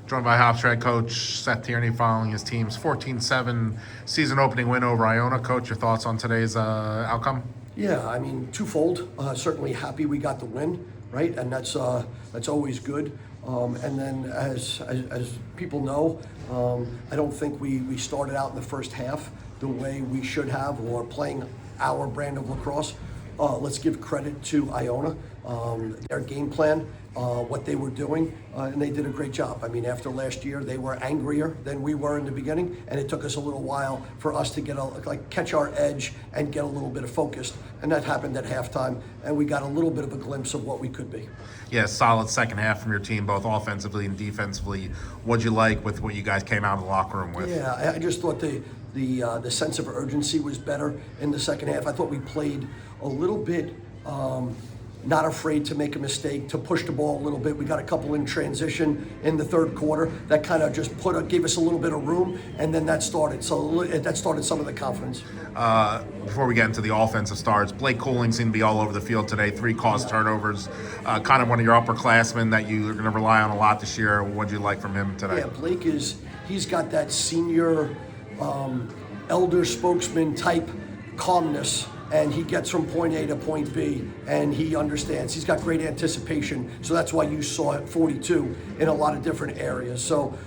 Joined by Hofstra head coach Seth Tierney following his team's 14-7 season opening win over Iona. Coach, your thoughts on today's outcome? Yeah, I mean, twofold. Certainly happy we got the win, right? And that's always good. And then as people know, I don't think we started out in the first half the way we should have, or playing our brand of lacrosse. Let's give credit to Iona, their game plan, what they were doing, and they did a great job. I mean, after last year, they were angrier than we were in the beginning, and it took us a little while for us to get catch our edge and get a little bit of focused, and that happened at halftime, and we got a little bit of a glimpse of what we could be. Yeah, solid second half from your team, both offensively and defensively. What'd you like with what you guys came out of the locker room with? Yeah, I just thought the sense of urgency was better in the second half. I thought we played a little bit not afraid to make a mistake, to push the ball a little bit. We got a couple in transition in the third quarter that kind of just gave us a little bit of room, and then that started. So that started some of the confidence. Before we get into the offensive starts, Blake Cooling seemed to be all over the field today. 3 caused turnovers. Kind of one of your upperclassmen that you're going to rely on a lot this year. What'd you like from him today? Yeah, Blake he's got that senior elder spokesman type calmness, and he gets from point A to point B, and he understands. He's got great anticipation, so that's why you saw it 42 in a lot of different areas. So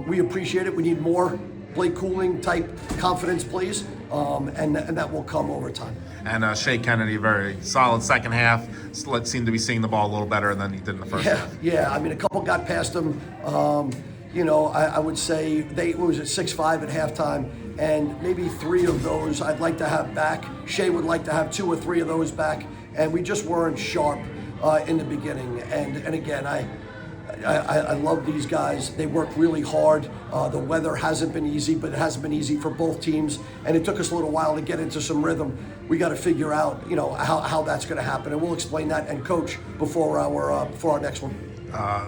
we appreciate it. We need more Blake Cooling type confidence plays, and that will come over time. And Shea Kennedy, very solid second half. Seemed to be seeing the ball a little better than he did in the first half. Yeah, I mean, a couple got past him. I would say it was at 6-5 at halftime, and maybe 3 of those I'd like to have back. Shea would like to have 2 or 3 of those back, and we just weren't sharp in the beginning. And again, I love these guys. They work really hard. The weather hasn't been easy, but it hasn't been easy for both teams, and it took us a little while to get into some rhythm. We got to figure out, how that's going to happen, and we'll explain that and coach before our next one.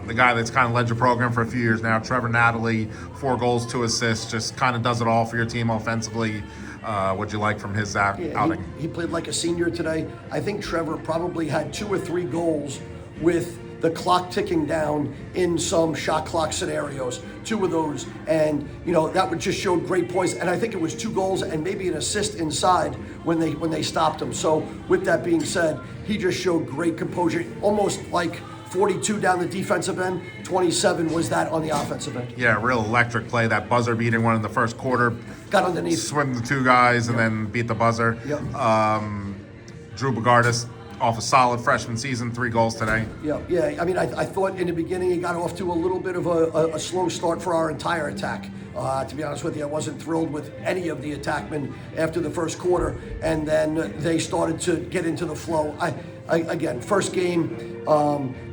The guy that's kind of led your program for a few years now, Trevor Natalie, 4 goals, 2 assists, just kind of does it all for your team offensively. What'd you like from his outing? He played like a senior today. I think Trevor probably had 2 or 3 goals with the clock ticking down in some shot clock scenarios, 2 of those, and that would just show great points. And I think it was 2 goals and maybe an assist inside when they stopped him. So with that being said, he just showed great composure, almost like 42 down the defensive end, 27 was that on the offensive end. Yeah, real electric play. That buzzer beating one in the first quarter. Got underneath. Swim the 2 guys and then beat the buzzer. Yep. Drew Bogardus off a solid freshman season, 3 goals today. Yeah. I mean, I thought in the beginning he got off to a little bit of a slow start for our entire attack. To be honest with you, I wasn't thrilled with any of the attackmen after the first quarter, and then they started to get into the flow. Again, first game,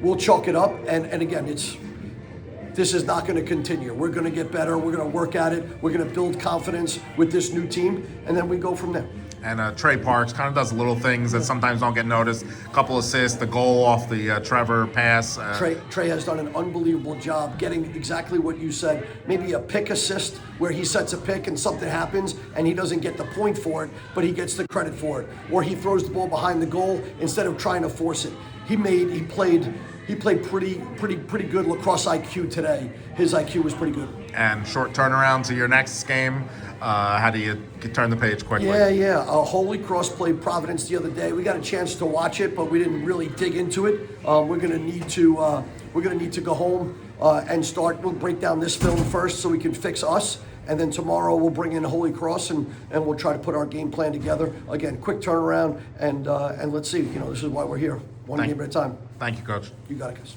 we'll chalk it up, and again, this is not going to continue. We're going to get better. We're going to work at it. We're going to build confidence with this new team, and then we go from there. And Trey Parks kind of does little things that sometimes don't get noticed. A couple assists, the goal off the Trevor pass. Trey has done an unbelievable job getting exactly what you said. Maybe a pick assist where he sets a pick and something happens and he doesn't get the point for it, but he gets the credit for it. Or he throws the ball behind the goal instead of trying to force it. He played pretty good lacrosse IQ today. His IQ was pretty good. And short turnaround to your next game. How do you turn the page quickly? Yeah. Holy Cross played Providence the other day. We got a chance to watch it, but we didn't really dig into it. We're gonna need to go home and start. We'll break down this film first so we can fix us, and then tomorrow we'll bring in Holy Cross and we'll try to put our game plan together. Again, quick turnaround, and let's see. This is why we're here. One game at a time. Thank you, Coach. You got it, guys.